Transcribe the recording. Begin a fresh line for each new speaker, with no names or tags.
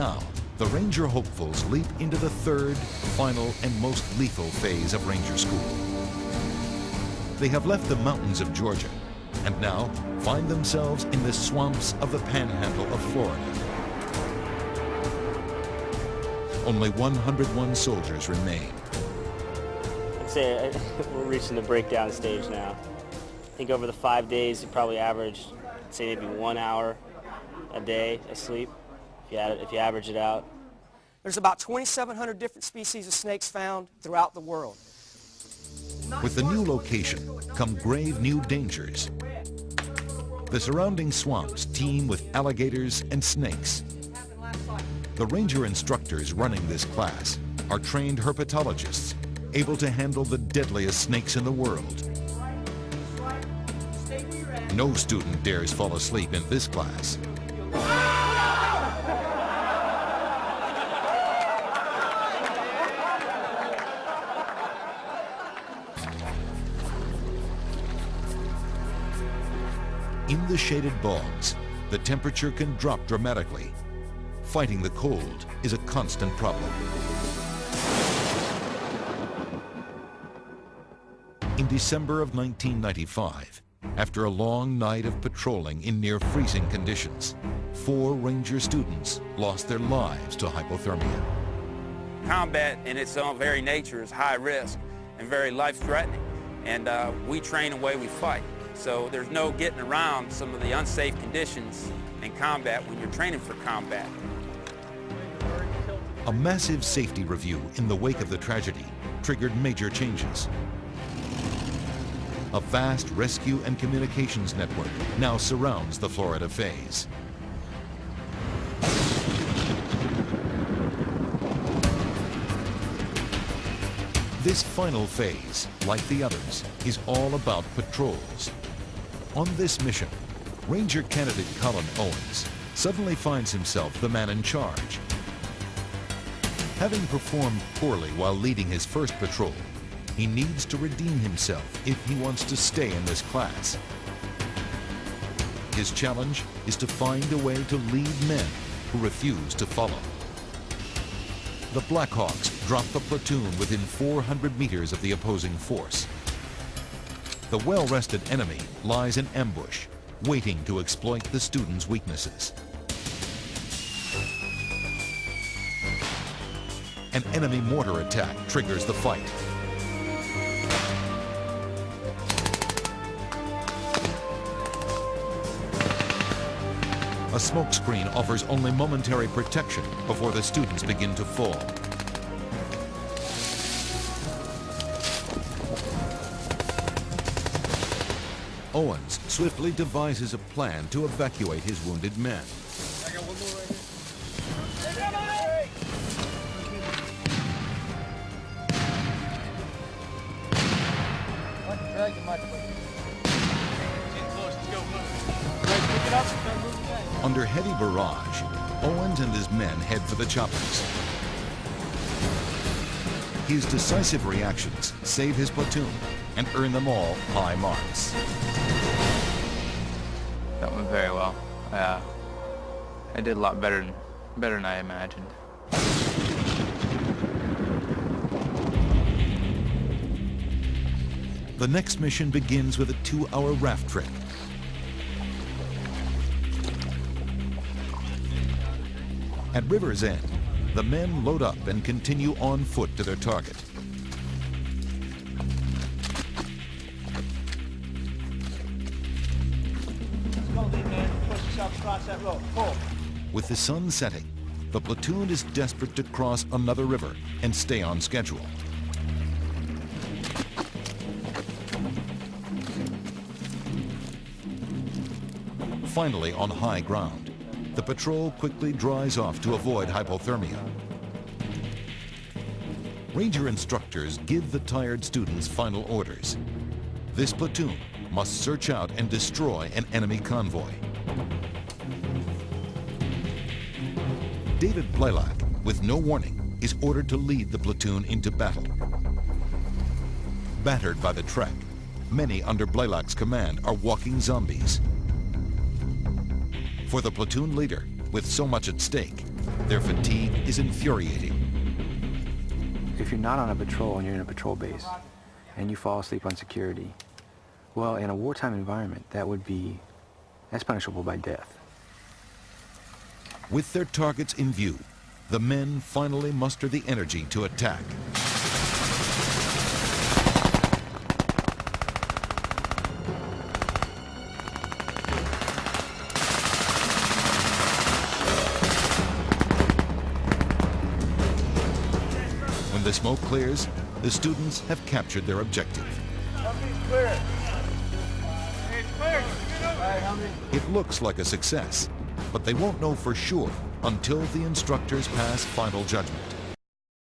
now, the Ranger hopefuls leap into the third, final, and most lethal phase of Ranger School. They have left the mountains of Georgia and now find themselves in the swamps of the panhandle of Florida. Only 101 soldiers remain.
I'd say we're reaching the breakdown stage now. I think over the 5 days, you probably averaged, I'd say maybe 1 hour a day of sleep, if you average it out.
There's about 2,700 different species of snakes found throughout the world.
With the new location come grave new dangers. The surrounding swamps teem with alligators and snakes. The ranger instructors running this class are trained herpetologists, able to handle the deadliest snakes in the world. No student dares fall asleep in this class. In the shaded bogs, the temperature can drop dramatically. Fighting the cold is a constant problem. In December of 1995, after a long night of patrolling in near freezing conditions, 4 Ranger students lost their lives to hypothermia.
Combat in its own very nature is high risk and very life-threatening, and we train the way we fight. So there's no getting around some of the unsafe conditions in combat when you're training for combat.
A massive safety review in the wake of the tragedy triggered major changes. A vast rescue and communications network now surrounds the Florida phase. This final phase, like the others, is all about patrols. On this mission, Ranger candidate Colin Owens suddenly finds himself the man in charge. Having performed poorly while leading his first patrol, he needs to redeem himself if he wants to stay in this class. His challenge is to find a way to lead men who refuse to follow. The Blackhawks drop the platoon within 400 meters of the opposing force. The well-rested enemy lies in ambush, waiting to exploit the students' weaknesses. An enemy mortar attack triggers the fight. A smokescreen offers only momentary protection before the students begin to fall. Owens swiftly devises a plan to evacuate his wounded men.
I got one more right here. Drag the mic. Get close, let's go. Pick it up, start moving back.
Under heavy barrage, Owens and his men head for the choppers. His decisive reactions save his platoon and earn them all high marks.
That went very well. I did a lot better than I imagined.
The next mission begins with a 2-hour raft trip. At River's End, the men load up and continue on foot to their target.
Go, lead man. Push yourself across that road. Pull.
With the sun setting, the platoon is desperate to cross another river and stay on schedule. Finally on high ground, the patrol quickly dries off to avoid hypothermia. Ranger instructors give the tired students final orders. This platoon must search out and destroy an enemy convoy. David Blaylock, with no warning, is ordered to lead the platoon into battle. Battered by the trek, many under Blaylock's command are walking zombies. For the platoon leader, with so much at stake, Their fatigue is infuriating.
If you're not on a patrol and you're in a patrol base and you fall asleep on security, well, in a wartime environment, that's punishable by death.
With their targets in view, the men finally muster the energy to attack. When the smoke clears, the students have captured their objective. It looks like a success, but they won't know for sure until the instructors pass final judgment.